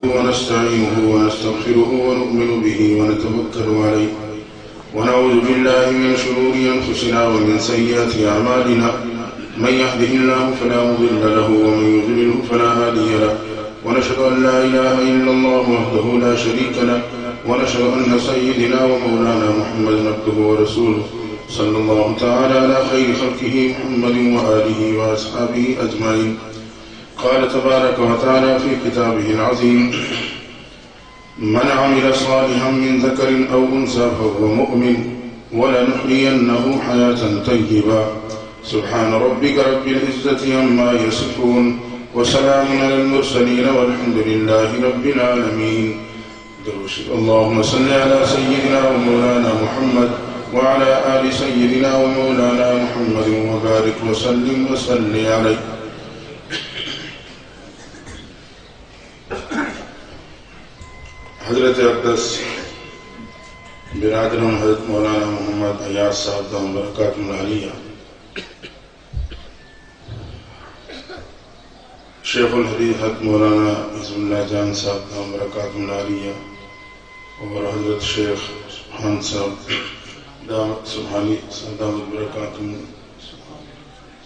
ونستعينه ونستغفره ونؤمن به ونتوكل عليه ونعوذ بالله من شرور أنفسنا ومن سيئات أعمالنا من يهده الله فلا مضل له ومن يضلله فلا هادي له ونشهد أن لا إله إلا الله وحده لا شريك له ونشهد أن سيدنا ومولانا محمدا عبده ورسوله صلى الله تعالى على خير خلقه محمد وآله وأصحابه أجمعين. قال تبارك وتعالى في كتابه العظيم: من عمل صالحا من ذكر أو أنثى فهو مؤمن ولنحيينه حياة طيبة. سبحان ربك رب العزة عما يصفون وسلام على المرسلين والحمد لله رب العالمين. اللهم صل على سيدنا ومولانا محمد وعلى آل سيدنا ومولانا محمد وبارك وسلم وصل عليه. حضرت اقدس برادر حضرت مولانا محمد ایاز صاحب دام برکاتہ العالیہ، شیخ الحدیث حضرت مولانا عز اللہ جان صاحب دام برکاتہ العالیہ، اور حضرت شیخ سبحان صاحب دام سبحانی دام برکاتہ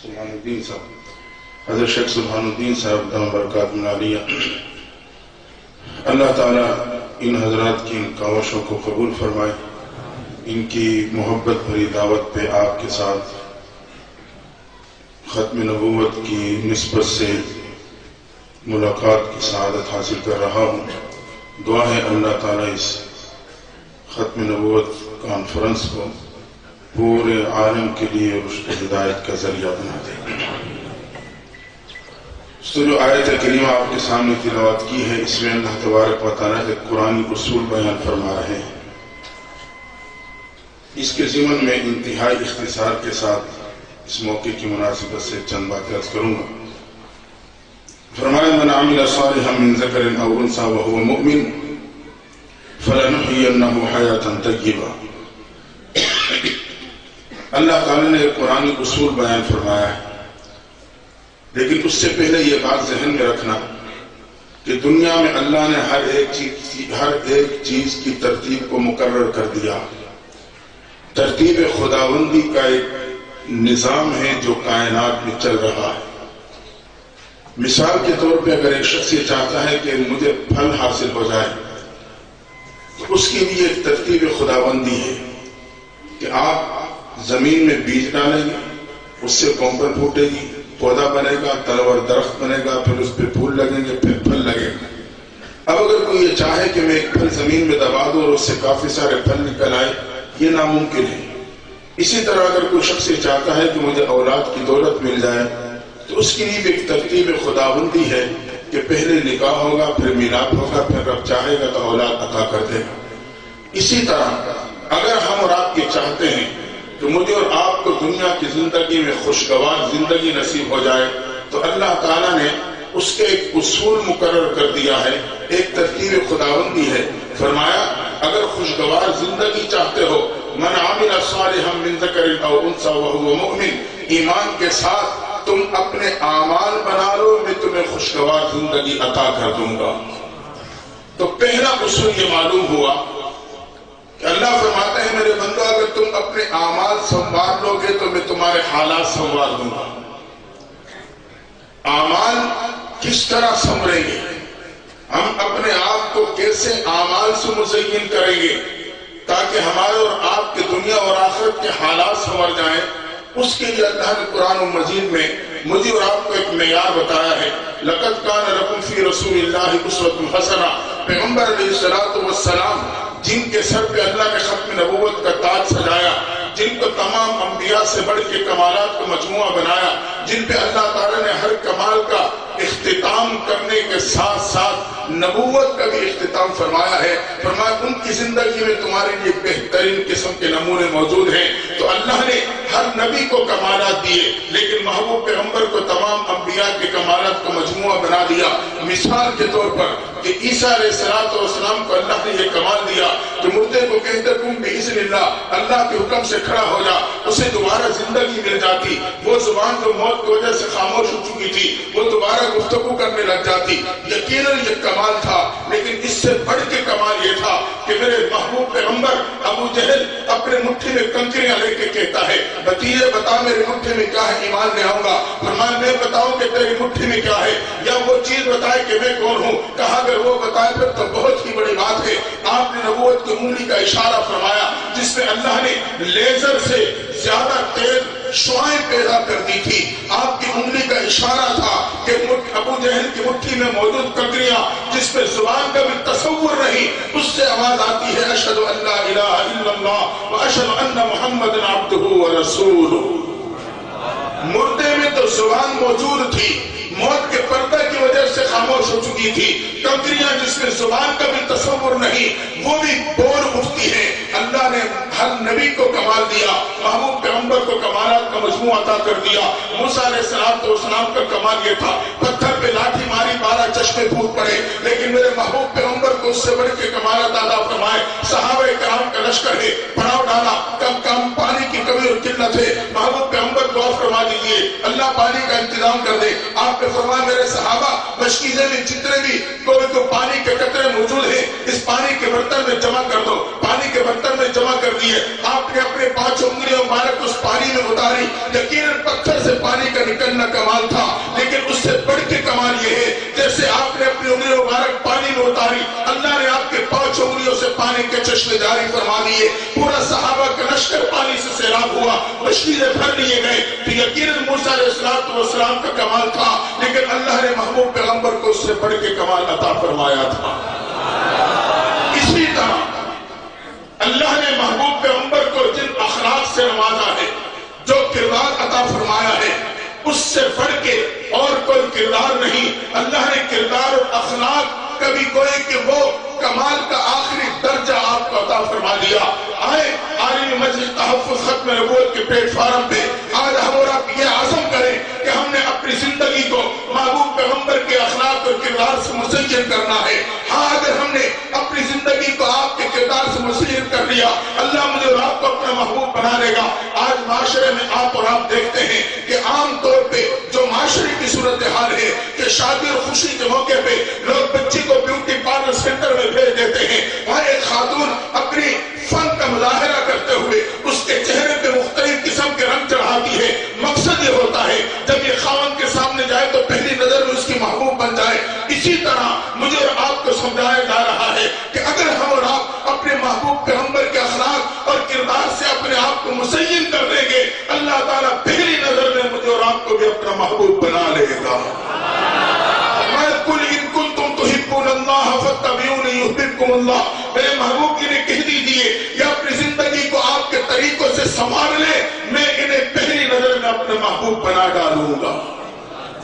سبحان الدین صاحب، حضرت شیخ سبحان الدین صاحب دام برکاتہ العالیہ. اللہ تعالیٰ ان حضرات کی ان کاوشوں کو قبول فرمائے. ان کی محبت بھری دعوت پہ آپ کے ساتھ ختم نبوت کی نسبت سے ملاقات کی سعادت حاصل کر رہا ہوں. دعا ہے اللہ تعالیٰ اس ختم نبوت کانفرنس کو پورے عالم کے لیے رشد و ہدایت کا ذریعہ بنا دے. تو جو آیت کریمہ آپ کے سامنے تلاوت کی ہے، اس میں اللہ تبارک و تعالیٰ کے قرآنی اصول بیان فرما رہے ہیں. اس کے ضمن میں انتہائی اختصار کے ساتھ اس موقع کی مناسبت سے چند باتیں عرض کروں گا. فرمایا: من عمل صالحا من ذکر او انثى وهو مؤمن فلنحيينه حیاة طیبہ. اللہ تعالیٰ نے ایک قرآنی اصول بیان فرمایا ہے، لیکن اس سے پہلے یہ بات ذہن میں رکھنا کہ دنیا میں اللہ نے ہر ایک چیز کی ترتیب کو مقرر کر دیا. ترتیب خداوندی کا ایک نظام ہے جو کائنات میں چل رہا ہے. مثال کے طور پہ اگر ایک شخص یہ چاہتا ہے کہ مجھے پھل حاصل ہو جائے تو اس کے لیے ایک ترتیب خداوندی ہے کہ آپ زمین میں بیج ڈالیں گے، اس سے کونپر پھوٹے گی، پودا بنے گا، تلور درخت بنے گا، پھر اس پہ پھول لگیں گے، پھر پھل لگے گا. اب اگر کوئی یہ چاہے کہ میں ایک پھل زمین میں دبا دوں اور اس سے کافی سارے پھل نکل آئے، یہ ناممکن ہے. اسی طرح اگر کوئی شخص یہ چاہتا ہے کہ مجھے اولاد کی دولت مل جائے تو اس کے لیے بھی ایک ترتیب خداوندی ہے کہ پہلے نکاح ہوگا، پھر میلاد ہوگا، پھر رب چاہے گا تو اولاد عطا کر دے گا. اسی طرح اگر ہم اور آپ یہ چاہتے ہیں کہ مجھے اور آپ کو دنیا کی زندگی میں خوشگوار زندگی نصیب ہو جائے تو اللہ تعالیٰ نے اس کے ایک اصول مقرر کر دیا ہے، ایک ترتیب خداوندی ہے. فرمایا اگر خوشگوار زندگی چاہتے ہو، من عمل صالحا من ذکر او انثى وهو مؤمن، ایمان کے ساتھ تم اپنے اعمال بنا لو، میں تمہیں خوشگوار زندگی عطا کر دوں گا. تو پہلا اصول یہ معلوم ہوا کہ اللہ فرماتے ہیں میرے بندو اگر تم اپنے اعمال سنوار لو گے تو میں تمہارے حالات سنوار دوں گا. اعمال کس طرح سنوریں گے، ہم اپنے آپ کو کیسے اعمال سے مزین کریں گے تاکہ ہمارے اور آپ کے دنیا اور آخرت کے حالات سنور جائیں، اس کے لیے اللہ نے قرآن مجید میں مجھے اور آپ کو ایک معیار بتایا ہے. لَقَدْ كَانَ لَكُمْ فِي رَسُولِ اللَّهِ أُسْوَةٌ حَسَنَةٌ. پیغمبر علیہ السلام جن کے سر پہ اللہ نے ختم نبوت کا تاج سجایا، جن کو تمام انبیاء سے بڑھ کے کمالات کا مجموعہ بنایا، جن پہ اللہ تعالیٰ نے ہر کمال کا اختتام کرنے کے ساتھ ساتھ نبوت کا بھی اختتام فرمایا ہے. فرمایا ان کی زندگی میں تمہارے لیے بہترین قسم کے نمونے موجود ہیں. تو اللہ نے ہر نبی کو کمالات دیے، لیکن محبوب پیغمبر کو تمام انبیاء کے کمالات کا مجموعہ بنا دیا. مثال کے طور پر کہ عیسیٰ علیہ السلام کو اللہ نے یہ کمال دیا کہ مردے کو کہتے تم بِإِذْنِ اللَّهِ، اللہ کے حکم سے کھڑا ہو جا، اسے دوبارہ زندگی مل جاتی. وہ زبان جو موت کی وجہ سے خاموش ہو چکی تھی وہ دوبارہ گفتگو کرنے لگ جاتی. یقیناً یہ کمال تھا، سے بڑھ کے کمال یہ تھا کہ میرے محبوب پیغمبر ابو جہل اپنے مٹھی میں کنکریاں لے کے کہتا ہے بھتیجے بتا میری مٹھی میں کیا ہے ایمان لے آؤں گا. فرمایا میں بتاؤں کہ تیری مٹھی میں کیا ہے یا وہ چیز بتائے کہ میں کون ہوں. کہا اگر وہ بتائے پھر تو بہت ہی بڑی بات ہے. آپ نے نبوت کی انگلی کا اشارہ فرمایا جس میں اللہ نے لیزر سے زیادہ تیز شعائیں پیدا کر دی تھی. آپ کی انگلی کا اشارہ تھا کہ ابو جہل کی مٹھی میں موجود کنکریاں جس پہ زبان کا بھی تصور نہیں اس سے آواز آتی ہے اشہد ان لا الہ الا اللہ واشہد ان محمد عبدہ ورسولہ. مردے میں تو زبان موجود تھی, موت کے پردہ کی وجہ سے خاموش ہو چکی تھی. کنکریاں جس میں زبان کا بھی تصور نہیں وہ بھی بول اٹھتی ہیں. اللہ نے ہر نبی کو کمال دیا, محبوب پیغمبر کو کمالات کا مجموعہ عطا کر دیا. موسیٰ علیہ السلام کا کمال یہ تھا پتھر پہ لاٹھی ماری 12 چشمے پھوٹ پڑے, لیکن میرے محبوب پیغمبر کو اس سے بڑھ کے کمالات عطا فرمائے. صحابہ کرام کا لشکر ہے, پڑاؤ ڈالا, کم پانی کی کمی اور قلت ہے. محبوب پیغمبر دعا فرما دیجیے اللہ پانی کا انتظام کر دے. آپ نے فرمایا میرے صحابہ مشکیزے میں جتنے بھی کوئی پانی کے قطرے موجود ہیں اس پانی کے برتن میں جمع کر دو. پانی کے برتن میں جمع کر دیے. آپ نے اپنے 5 انگلیاں مبارک اس پانی میں اتاری. یقیناً پتھر سے پانی کا نکلنا کمال تھا, لیکن اس سے بڑھ کے کمال یہ ہے جیسے آپ نے اپنی انگلیاں مبارک پانی میں اتاری اللہ نے آپ کے 5 انگلیوں سے پانی کے چشمے جاری فرما دیے. پورا صحابہ کا لشکر پانی سے سیراب ہوا, مشکیزیں بھر لیے گئے. تو یقیناً موسیٰ علیہ السلام کا کمال تھا, لیکن اللہ نے محبوب پیغمبر کو اس سے بڑھ کے کمال عطا فرمایا تھا. اسی طرح اللہ نے محبوب پیغمبر کو جن اخلاق سے نوازا ہے, جو کردار عطا فرمایا ہے, اس سے بڑھ کے اور کوئی کردار نہیں. اللہ نے کردار اور اخلاق کبھی کوئی کہ وہ کمال کا آخری درجہ آپ کو عطا فرما دیا. آئے عالمی مجلس تحفظ ختم نبوت کے پلیٹ فارم پہ آج ہم اور آپ یہ عزم کریں کہ ہم نے اپنی زندگی کو محبوب پیغمبر کے اخلاق اور کردار سے مزین کرنا ہے. ہاں اگر ہم نے اپنی زندگی کو آپ کے کردار سے مزین کر لیا اللہ مجھے اور آپ کو اپنا محبوب بنا لے گا. آج معاشرے میں آپ اور آپ دیکھتے ہیں کہ عام طور پہ جو معاشرے کی صورتحال ہے کہ شادی اور خوشی کے موقع پہ لوگ بچی کو بیوٹی پارلر سینٹر میں بھیج دیتے ہیں. وہاں ایک خاتون اپنی فن کا مظاہرہ کرتے ہوئے اس کے چہرے پہ مختلف قسم کے رنگ چڑھاتی ہے. مقصد یہ ہوتا ہے جب یہ خاوند کے سامنے جائے تو پہلی نظر میں اس کی محبوب بن جائے. اسی طرح مجھے اور آپ کو سمجھایا جا رہا ہے کہ اگر ہم اور آپ اپنے محبوب پیغمبر کے اخلاق اور کردار سے اپنے آپ کو مزین کر دیں گے اللہ تعالیٰ پہلی نظر میں مجھے اور آپ کو بھی اپنا محبوب بنا لے گا. میرے محبوب کے لیے کہہ دیجیے یا اپنی زندگی کو آپ کے طریقوں سے سنبھال لیں, میں انہیں پہلی نظر میں اپنا محبوب بنا ڈالوں گا.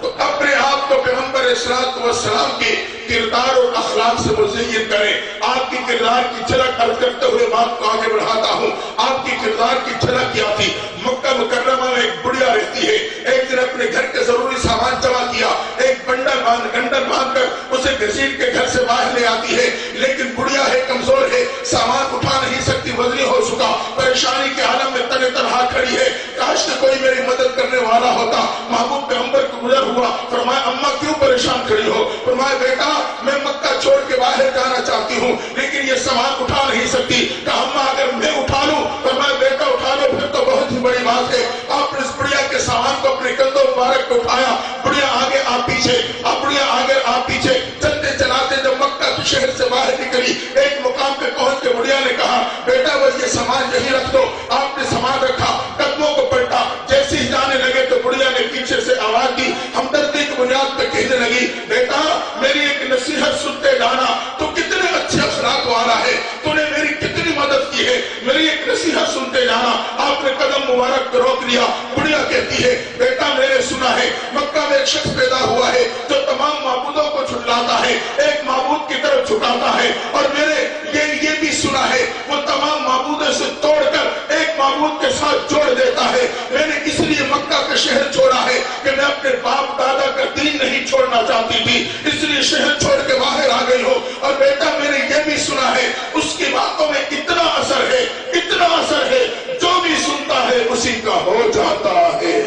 تو اپنے آپ کو پیغمبر السلام کے کردار اور اخلاق سے مزین کریں. آپ کی کردار کی جھلک عرض کرتے ہوئے بات کو آگے بڑھاتا ہوں. آپ کی کردار کی جھلک کیا تھی؟ مکہ مکرمہ میں ایک بڑھیا رہتی ہے. ایک دن اپنے گھر کے ضروری سامان جمع کیا, ایک گنڈل باندھ کر اسے گھسیٹ کے گھر سے باہر لے آتی ہے. لیکن بڑھیا ہے, کمزور ہے, سامان اٹھا نہیں سکتی, وزنی ہو چکا, پریشانی کے عالم میں تنے تنہا کھڑی ہے. کاش کہ کوئی میری مدد کرنے والا ہوتا. محبوب پیغمبر کو گزر ہوا. فرمایا اماں کیوں پریشان کھڑی ہو؟ فرمایا بیٹا میں مکہ چھوڑ کے باہر جانا چاہتی ہوں لیکن یہ سامان اٹھا نہیں سکتی. کہا اماں اگر میں اٹھا لوں؟ فرمایا بیٹا اٹھا لو, پھر تو بہت ہی بڑی بات ہے. آپ نے اس بڑھیا کے سامان کو اپنے کندھوں مبارک کو اٹھایا. بڑھیا آگے آپ پیچھے, اب بڑھیا آگے آپ پیچھے چلتے چلاتے جب مکہ کے شہر سے باہر نکلی ایک مقام پہ پہنچ کے بڑھیا نے کہا بیٹا بس یہ سامان یہی رکھ دو. آپ نے سامان رکھا, قدموں کو پلٹا, جیسے ہی جانے لگے تو بڑھیا نے پیچھے سے آواز دی, ہمدردی کی بنیاد پہ کہنے لگی بیٹا میری ایک نصیحت سنتے جانا, تو کتنے اچھے اخلاق والا ہے, تو نے میری کتنی مدد کی ہے, میری ایک نصیحت سنتے جانا. آپ نے قدم مبارک کو روک لیا. بڑھیا کہتی ہے بیٹا میں نے سنا ہے مکہ میں ایک شخص پیدا ہوا ہے جو تمام معبودوں کو جھٹلاتا ہے, ایک معبود کی طرف جھکاتا ہے, اور میں نے یہ بھی سنا ہے وہ تمام معبودوں سے توڑ کر ایک معبود کے ساتھ جوڑ دیتا ہے. میں نے اس لیے مکہ کا شہر چھوڑا ہے کہ میں اپنے باپ دادا کا دین نہیں چھوڑنا چاہتی تھی, اس لیے شہر چھوڑ کے باہر آ گئی ہو. اور بیٹا میں نے یہ بھی سنا ہے اس کی باتوں میں اتنا اثر ہے, اتنا اثر ہے, جو بھی سنتا ہے اسی کا ہو جاتا ہے.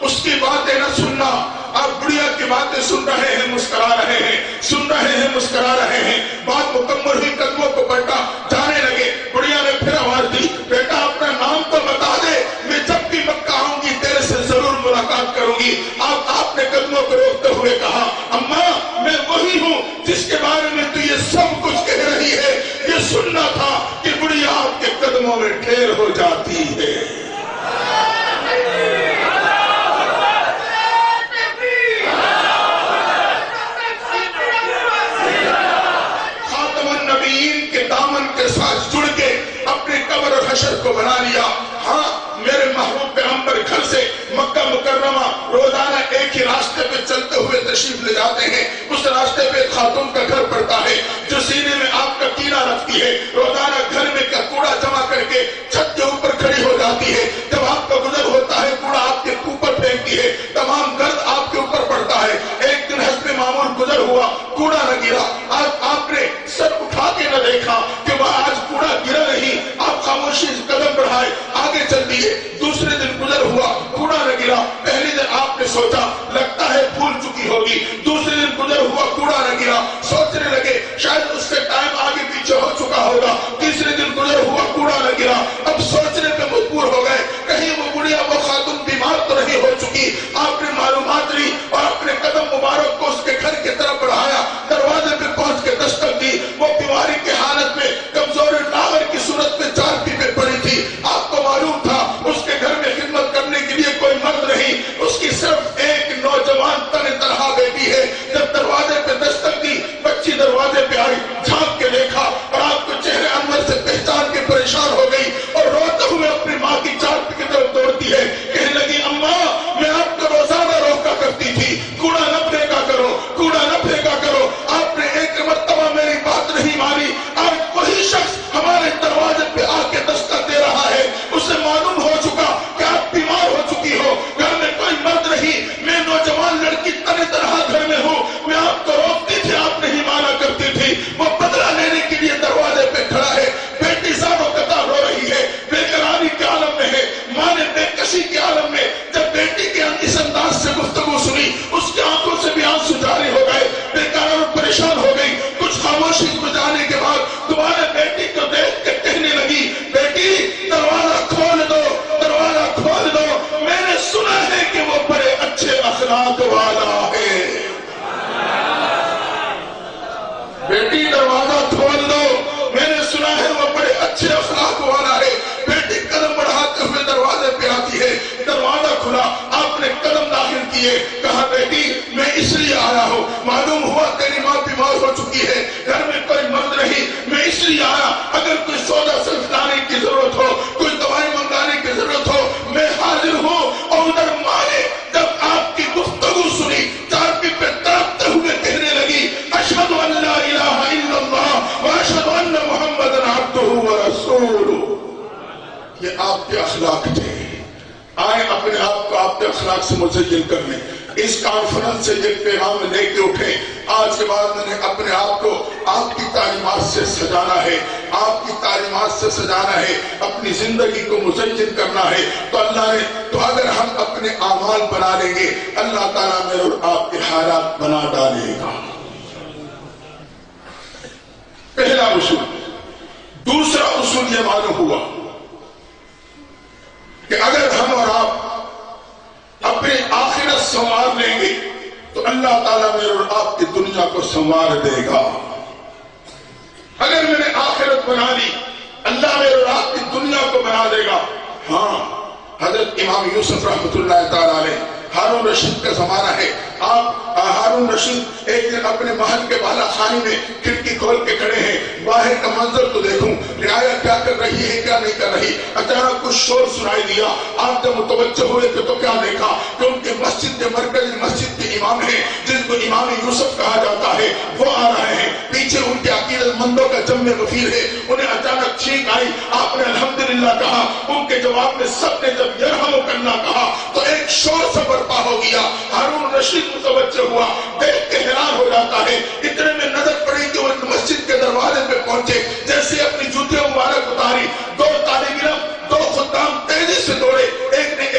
اس کی باتیں نہ سننا. آپ بڑھیا کی باتیں سن رہے ہیں، مسکرا رہے ہیں، سن رہے ہیں، مسکرا رہے ہیں. بات مکمل ہوئی، قدموں کو پلٹا، جانے لگے. بڑھیا نے پھر آواز دی، بیٹا اپنا نام تو بتا دے، میں جب بھی مکہ آؤں گی تیرے سے ضرور ملاقات کروں گی. آپ نے قدموں کو روکتے ہوئے کہا، اماں میں وہی ہوں جس کے بارے میں تو یہ سب کچھ کہہ رہی ہے. یہ سننا تھا کہ بڑھیا آپ کے قدموں میں ڈھیر ہو جاتی ہے. حشر کو بنا لیا. ہاں میرے محبوب پیغمبر گھر سے مکہ مکرمہ روزانہ ایک ہی راستے پہ چلتے ہوئے تشریف لے جاتے ہیں. اس راستے پہ خاتون کا گھر پڑتا ہے جو سینے میں آپ کا کینہ رکھتی ہے. روزانہ گھر میں کا کوڑا جمع کر کے چھت کے اوپر کھڑی ہو جاتی ہے. جب آپ کا گزر ہوتا ہے کوڑا آپ کے اوپر پھینکتی ہے، تمام گرد آپ کے اوپر پڑتا ہے. ایک دن حسب معمول گزر ہوا، کوڑا نہ گرا. آپ نے سر اٹھا کے نہ دیکھا کہ وہ آج کوڑا گرا نہیں. آپ خاموشی سے قدم بڑھائے، آگے چل دیے. دوسرے دن گزر ہوا، کوڑا نہ گرا. پہلے دن آپ نے سوچا لگتا ہے پھول چکی ہوگی. دوسرے دن گزر ہوا، کوڑا نہ گرا. سوچنے لگے شاید اس سے ٹائم آگے پیچھے ہو چکا ہوگا. تیسرے دن گزر ہوا، کوڑا نہ گرا. اب سوچنے پہ مجبور ہو گئے کہیں وہ بڑھیا وہ خاتون بیمار تو نہیں ہو چکی. آپ نے معلومات لی اور اپنے قدم مبارک کو اس کے گھر کی طرف بڑھایا. دروازے پہ پہنچ کے دستک دی. وہ بیماری کی حالت میں کمزور لاغر کی صورت میں چارپی پہ پڑی تھی. آپ کو معلوم تھا اس کے گھر میں خدمت کرنے کے لیے کوئی مرد نہیں، اس کی صرف ایک نوجوان تنہا بیٹی ہے. جب دروازے پہ دستک دی، بچی دروازے پہ آئی، جھانک کے دیکھا اور آپ کو چہرے انور سے پہچان کے پریشان ہو گئی اور روتے ہوئے اپنی ماں کی چارپی کی طرف دوڑتی ہے. کہنے لگی اماں میں آپ کو روزانہ روکا کرتی تھی، کوڑا نہ پھینکا کرو، کوڑا نہ پھینکا کرو. آپ نے ایک مرتبہ میری بات نہیں مانی. آج وہی شخص ہمارے دروازے پہ آ کے دستک دے رہا ہے. اسے معلوم ہو چکا کہ آپ بیمار ہو چکی ہو، گھر میں کوئی مرد نہیں، میں نوجوان لڑکی تنہا گھر میں ہوں. میں آپ کو روکتی تھی، آپ نہیں مانا کرتی تھی. وہ بدلہ لینے کے لیے دروازے پہ کھڑا ہے. بیٹی زاروں قطع رو رہی ہے، بے قراری کے عالم میں ہے. ماں نے بے کشی کے عالم میں جب بیٹی کے اس انداز سے گفتگو سنی، اس کی آنکھوں سے بھی آنسو جاری ہو گئے. بے قرار اور پریشان ہو گئی. کچھ خاموشی گزارنے کے بعد دوبارہ بیٹی کو دیکھ کے کہنے لگی، بیٹی دروازہ کھول دو، دروازہ کھول دو. میں نے سنا ہے کہ وہ بڑے اچھے اخلاق والا ہے. بیٹی دروازہ کھول دو، میں نے سنا ہے وہ بڑے اچھے اخلاق والا ہے. بیٹی قدم بڑھاتے ہوئے دروازے پہ آتی ہے. دروازہ کھلا، آپ نے قدم داخل کیے. کہا بیٹی میں اس لیے آیا ہوں، معلوم ہوا تیری ماں بیمار ہو چکی ہے، گھر میں کوئی مرد نہیں، میں اس لیے آیا. اگر کوئی سودا صرف لانے کی ضرورت ہو، کوئی دوائی منگانے کی ضرورت ہو، میں حاضر ہوں. اور ادھر ماں نے جب آپ کی گفتگو سنی، چارپی پہ تڑپتے ہوئے کہنے لگی، اشہد ان لا الہ الا اللہ واشہد ان محمد عبدہ ورسولہ. یہ آپ کے اخلاق تھے. آئے اپنے آپ کو آپ کے اخلاق سے مزین کر لیں. اس کانفرنس سے یہ پیغام لے کے اٹھے، آج کے بعد میں نے اپنے آپ کو آپ کی تعلیمات سے سجانا ہے، آپ کی تعلیمات سے سجانا ہے، اپنی زندگی کو مزین کرنا ہے. تو اللہ نے تو اگر ہم اپنے اعمال بنا لیں گے، اللہ تعالیٰ میرے اور آپ کے حالات بنا ڈالے گا. پہلا اصول. دوسرا اصول یہ معلوم ہوا کہ اگر ہم اور آپ اپنی آخرت سنوار لیں گے تو اللہ تعالیٰ میرے اور آپ کی دنیا کو سنوار دے گا. اگر میں نے آخرت بنا لی، اللہ میرے اور آپ کی دنیا کو بنا دے گا. ہاں حضرت امام یوسف رحمۃ اللہ تعالیٰ علیہ، ہارون رشید کا زمانہ ہے. آپ ہارون رشید ایک دن اپنے محل کے بالا خانے میں کھڑکی کھول کے کھڑے ہیں. باہر کا منظر تو دیکھوں، رعایا کیا کر رہی ہے کیا نہیں کر رہی. اچانک کچھ شور سنائی دیا. آپ جب متوجہ ہوئے تو کیا دیکھا کہ ان کے مسجد کے مرکزی مسجد کے امام ہیں جن کو امام یوسف کہا جاتا ہے، وہ آ رہے ہیں. پیچھے ان کے عقیدت مندوں کا جمع غفیر ہے. انہیں اچانک چھینک آئی. آپ نے الحمدللہ کہا. ان کے جواب میں سب نے جب یرحمو کرنا کہا تو ایک شور سے برپا ہو گیا. ہارون رشید متوجہ ہوا، دیکھ کے حیران ہو جاتا ہے. اتنے میں نظر پڑی کہ وہ مسجد کے دروازے پہ پہنچے. جیسے اپنی جوتے مبارک اتاری، دو طالب علم، دو خدام تیزی سے دوڑے. ایک نے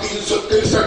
363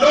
2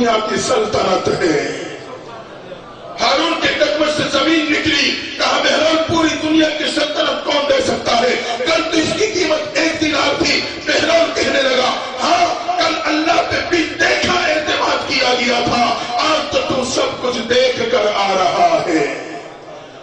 دنیا کی سلطنت ہے۔ ہارون کے قدمت سے زمین نکلی، کہا بہرحال پوری دنیا کی سلطنت کون دے سکتا ہے؟ کل تو اس کی قیمت 1 دینار تھی۔ بہرحال کہنے لگا ہاں کل اللہ پہ بھی دیکھا اعتماد کیا گیا تھا، آج تو سب کچھ دیکھ کر آ رہا ہے۔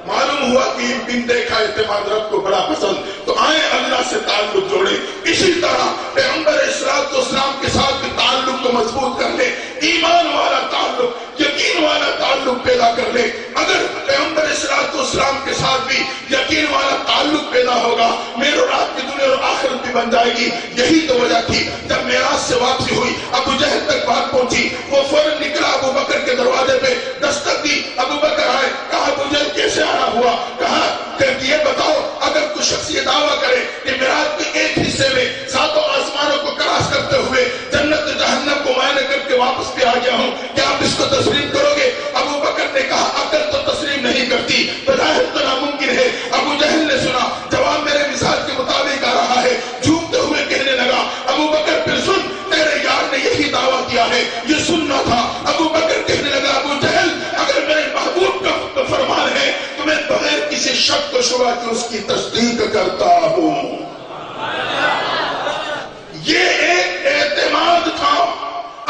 معلوم ہوا کہ بن دیکھا اعتماد رب کو بڑا پسند، تو آئے اللہ سے تعلق جوڑے۔ اسی طرح پیغمبر اسلام کے ساتھ بھی تعلق کو مضبوط کر لے، ایمان والا تعلق، یقین والا تعلق پیدا کر لے۔ اگر پیغمبر اسلام کے ساتھ بھی یقین والا تعلق پیدا ہوگا، میرے اور آپ کی دنیا اور آخرت بھی بن جائے گی۔ یہی تو وجہ تھی جب معراج سے واپسی ہوئی، ابو جہل تک بات پہنچی، وہ فوراً نکلا ابو بکر کے دروازے پہ دستک دی، ابو بکر آئے، کہا ابو جہل کیسے آنا ہوا؟ کہا کہ یہ بتاؤ اگر کوئی شخص یہ دعویٰ کرے کہ معراج کے ایک حصے میں 7 آسمانوں کو کراس کرتے ہوئے جنت جہنم کو معائنہ کر کے واپس بھی آ گیا ہوں، کیا آپ اس کو تسلیم کرو گے؟ ابو بکر نے کہا عقل تو تسلیم نہیں کرتی، بظاہر تو ناممکن ہے۔ ابو جہل نے سنا، جواب میرے مثال کے مطابق آ رہا ہے، جھومتے ہوئے کہنے لگا ابو بکر پھر سن، تیرے یار نے یہی دعویٰ کیا ہے، یہ سننا تھا۔ ابو بکر کہنے لگا ابو جہل اگر میرے محبوب کا فرمان ہے تو میں بغیر کسی شک و شبہ کی اس کی تصدیق کرتا ہوں۔ یہ ایک اعتماد تھا،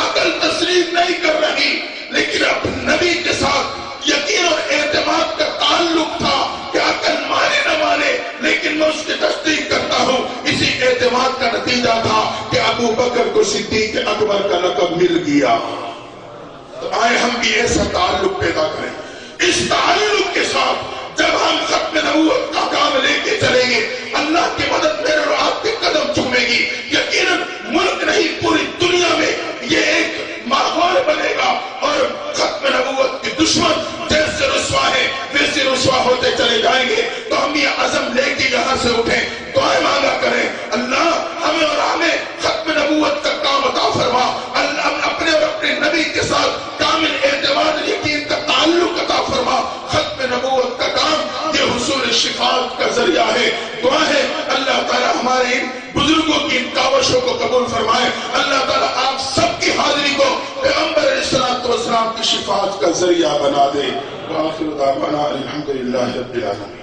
عقل تسلیم نہیں کر رہی، لیکن اپنے نبی کے ساتھ یقین اور اعتماد کا تعلق تھا کہ عقل مانے نہ مانے لیکن میں اس کی تصدیق کرتا ہوں۔ اسی اعتماد کا نتیجہ تھا کہ ابو بکر کو صدیق اکبر کا لقب مل گیا۔ تو آئے ہم بھی ایسا تعلق پیدا کریں، اس تعلق کے ساتھ جب ہم ختم نبوت کا کام لے کے چلیں گے، اللہ کی مدد میرے اور آپ کے قدم چومے گی۔ یقیناً ملک نہیں پوری دنیا میں یہ ایک ماحول بنے گا اور ختم نبوت کے دشمن جیسے رسوا ہے ویسے رسوا ہوتے چلے جائیں گے۔ تو ہم یہ عزم لے کے یہاں سے اٹھیں، دعائیں مانگا کریں اللہ ہمیں اور ہمیں ختم نبوت کا کام عطا فرما، اللہ اپنے اور اپنے نبی کے ساتھ کامل اعتماد یقین کا تعلق عطا فرما۔ ختم نبوت کا کام یہ حصول شفاعت کا ذریعہ ہے۔ دعا ہے اللہ تعالیٰ ہمارے ان بزرگوں کی ان کاوشوں کو قبول فرمائے، اللہ تعالیٰ آپ سب کی حاضری کو پیغمبر اسلام کی شفاعت کا ذریعہ بنا دے۔ وآخر دعوانا الحمدللہ رب العالمین۔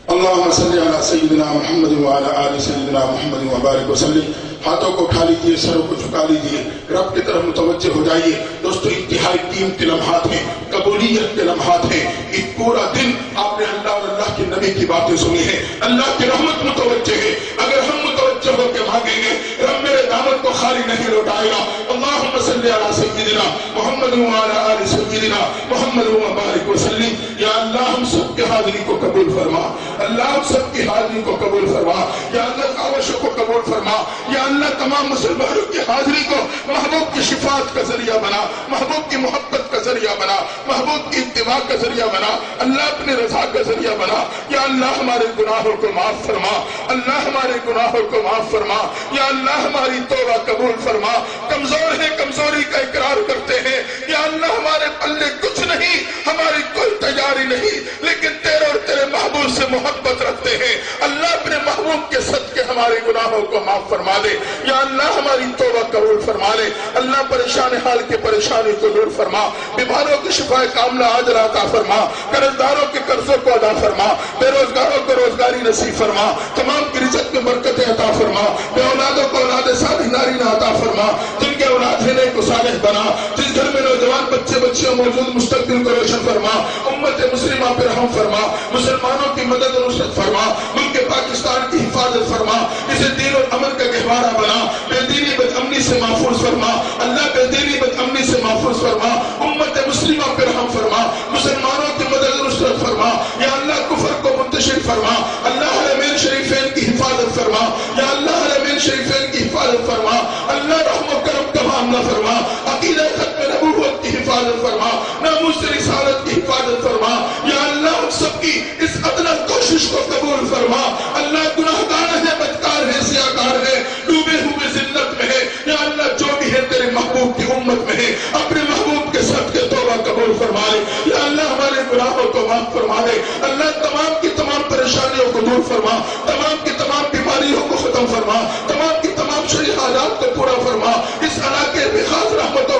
اللہم صلی علی سیدنا محمد وعلی آل سیدنا محمد وبارک وسلم۔ ہاتھوں کو اٹھا لیجئے، سروں کو جھکا لیجئے، رب کی طرف متوجہ ہو جائیے۔ دوستو انتہائی قیمتی لمحات ہیں، قبولیت کے لمحات ہیں۔ ایک پورا دن آپ نے اللہ اور اللہ کے نبی کی باتیں سنی ہیں، اللہ کی رحمت متوجہ ہے۔ اگر ہم متوجہ ہو کے مانگیں گے رب میرے دعوت کو خالی نہیں لوٹائے گا۔ اللہم صلی علی سیدنا محمد وعلی آل سیدنا محمد وبارک وسلم۔ یا اللہ ہم سب کی حاضری کو قبول فرما، اللہ ہم سب کی حاضری کو قبول فرما، یا اللہ کاوشوں کو قبول فرما، یا اللہ تمام مسلمانوں کی حاضری کو محبوب کی شفاعت کا ذریعہ بنا، محبوب کی محبت کا ذریعہ بنا، محبوب کی اتباع کا ذریعہ بنا، اللہ اپنے رضا کا ذریعہ بنا۔ یا اللہ ہمارے گناہوں کو معاف فرما، اللہ ہمارے گناہوں کو معاف فرما، یا اللہ ہماری توبہ قبول فرما۔ کمزور ہیں، کمزوری کا اقرار کرتے ہیں، یا اللہ ہمارے پلے کچھ نہیں، ہماری کوئی تیاری نہیں، لیکن تیرے اور تیرے محبوب سے محبت رکھتے ہیں۔ اللہ اپنے محبوب کے صدقے ہمارے گناہوں کو معاف فرما دے، یا اللہ ہماری توبہ قبول فرما لے۔ اللہ پریشان حال کے پریشانی کو دور فرما، بیماروں کی شفا کاملہ عاجلہ عطا فرما، قرضداروں کے قرضوں کو ادا فرما، بے روزگاروں کو روزگاری نصیب فرما، تمام کی رزق میں برکتیں عطا فرما، بے اولادوں کو اولاد صالح نارینہ عطا فرما، جن کے اولاد ہیں کو صالح بنا، جس گھر میں نوجوان بچے بچیاں موجود مستقبل کو روشن فرما، امت مسلمہ پر رحم فرما، مسلمانوں کی مدد و نصرت فرما، ملک پاکستان کی حفاظت فرما، اسے دین اور امن کا گہوارہ بنا، بے دینی بد امنی سے محفوظ فرما، اللہ بے دینی بد امنی سے محفوظ فرما، امت مسلمہ پر رحم فرما، مسلمانوں کی مدد و نصرت فرما، یا اللہ کفر کو منتشر فرما، اللہ حرمین شریفین کی حفاظت فرما، یا اللہ حرمین شریفین کی حفاظت فرما، اللہ رحم و کرم کا معاملہ فرما، عقیدہ ختم نبوت کی حفاظت فرما، ناموس رسالت کی حفاظت فرما، یا اللہ ہم سب کی اس ادنی کوشش کو قبول فرما۔ اللہ گناہگار ہے، بدکار ہے، سیاہکار ہے، ڈوبے ہوئے ذلت میں ہے، یا اللہ جو بھی ہے تیرے محبوب کی امت میں ہے، اپنے محبوب کے صدقے توبہ قبول فرما لے، یا اللہ ہمارے گناہوں کو معاف فرما لے، اللہ تمام کی تمام پریشانیوں کو دور فرما، تمام کی تمام بیماریوں کو ختم فرما، تمام کی تمام شرعی حاجات کو پورا فرما، اس علاقے میں خاص رحمتوں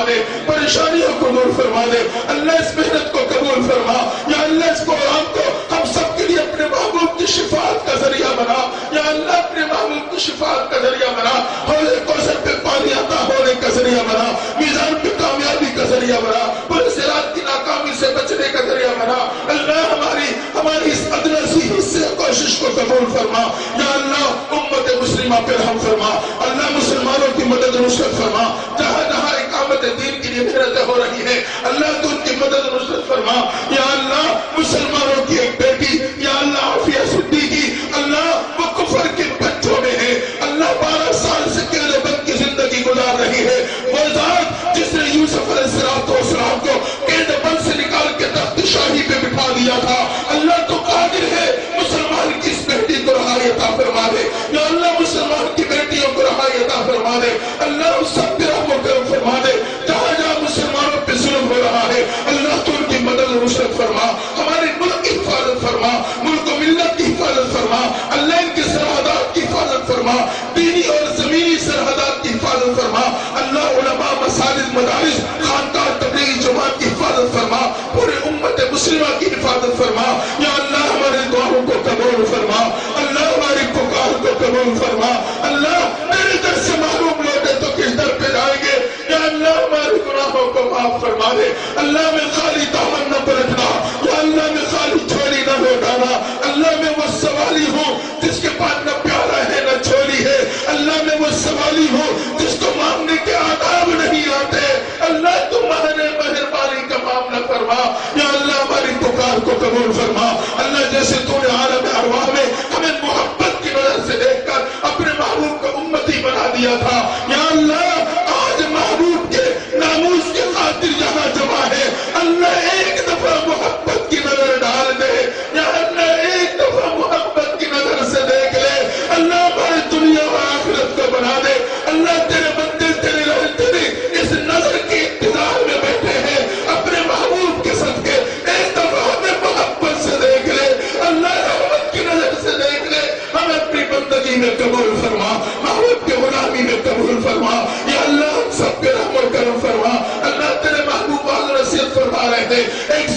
دے، پریشانیوں کو دور فرما دے، اللہ اس محنت کو قبول فرما، یا اللہ اس پروگرام کو ہم سب کے لیے اپنے محبوب کی شفاعت کا ذریعہ بنا، یا اللہ اپنے محبوب کی شفاعت کا ذریعہ بنا، حوض کوثر پہ پانی عطا ہونے کا ذریعہ بنا، میزان پہ کامیابی کا ذریعہ بنا، پورے صراط کی ناکامی سے بچنے کا ذریعہ بنا، اللہ ہماری اس ادنی سی حصے کوشش کو قبول فرما، یا اللہ امت مسلمہ پہ رحم فرما، اللہ مسلمانوں کی مدد نصرت فرما، جہاں جہاں اقامت دین کے لیے محنتیں ہو رہی ہیں اللہ تو ان کی مدد نصرت فرما، یا اللہ مسلمانوں کی ایک بیٹی یا اللہ عافیہ صدیقی، اللہ وہ کفر کے بچوں میں ہے، اللہ 12 سال سے قید بند کی زندگی گزار رہی ہے، وہ ذات جس نے یوسف علیہ السلام کو قید بند سے نکال کے تخت شاہی پہ بٹھا دیا تھا، اللہ تو قادر ہے مسلمان کی اس بیٹی کو رہائی عطا فرما دے، یا اللہ مسلمان کی بیٹیوں کو رہائی عطا فرما دے، اللہ اس سب پہ رحم و کرم فرما دے، جہاں جہاں مسلمانوں پہ ظلم ہو رہا ہے اللہ تو ان کی مدد و نصرت فرما، ہمارے ملک کی حفاظت فرما، ملک و ملت کی حفاظت فرما، اللہ ان کی سرحدات کی حفاظت فرما، دینی اور زمینی سرحدات کی حفاظت فرما، اللہ علماء مساجد مدارس خانقاہ تبلیغی جماعت کی حفاظت فرما، پورے امت مسلمہ کی حفاظت فرما، یا اللہ ہماری دعاؤں کو قبول فرما، اللہ ہماری پکار کو قبول فرما، اللہ تیرے در سے معلوم لوٹے تو کس در پہ جائیں گے، یا اللہ ہمارے گناہوں کو معاف فرما دے، اللہ میں خالی دامن نہ پلٹنا، یا اللہ میں خالی جھولی نہ لوٹانا، اللہ میں وہ سوالی ہوں جس کے پاس نہ پیالہ ہے نہ جھولی ہے، اللہ میں وہ سوالی ہوں جس کو مانگنے کے آداب نہیں آتے، اللہ تمہارے مہربانی کا معاملہ فرما، یا اللہ ہماری پکار کو قبول فرما، اللہ جیسے تو نے عالم ارواح میں ہمیں محبت کی وجہ سے دیکھ کر اپنے محبوب کو امتی بنا دیا تھا، یا اللہ آج محبوب کے ناموس کے خاطر یہاں جمع ہے، اللہ ایک دفعہ محبت کی نظر ڈال دے، یا اللہ ایک دفعہ محبت کی نظر سے دیکھ لے، اللہ ہماری دنیا و آخرت کو بنا دے، اللہ تیرے بندے تیرے اس نظر کی انتظار میں بیٹھے ہیں اپنے محبوب کے صدقے، ایک دفعہ ہمیں محبت سے دیکھ لے، اللہ رحمت کی نظر سے دیکھ لے، ہمیں اپنی بندگی میں قبول فرما، محبوب کے غلامی میں قبول فرما، یا اللہ ہم سب کے رحم و کرم فرما، اللہ تیرے محبوب آج نصیحت فرما رہے تھے، ایک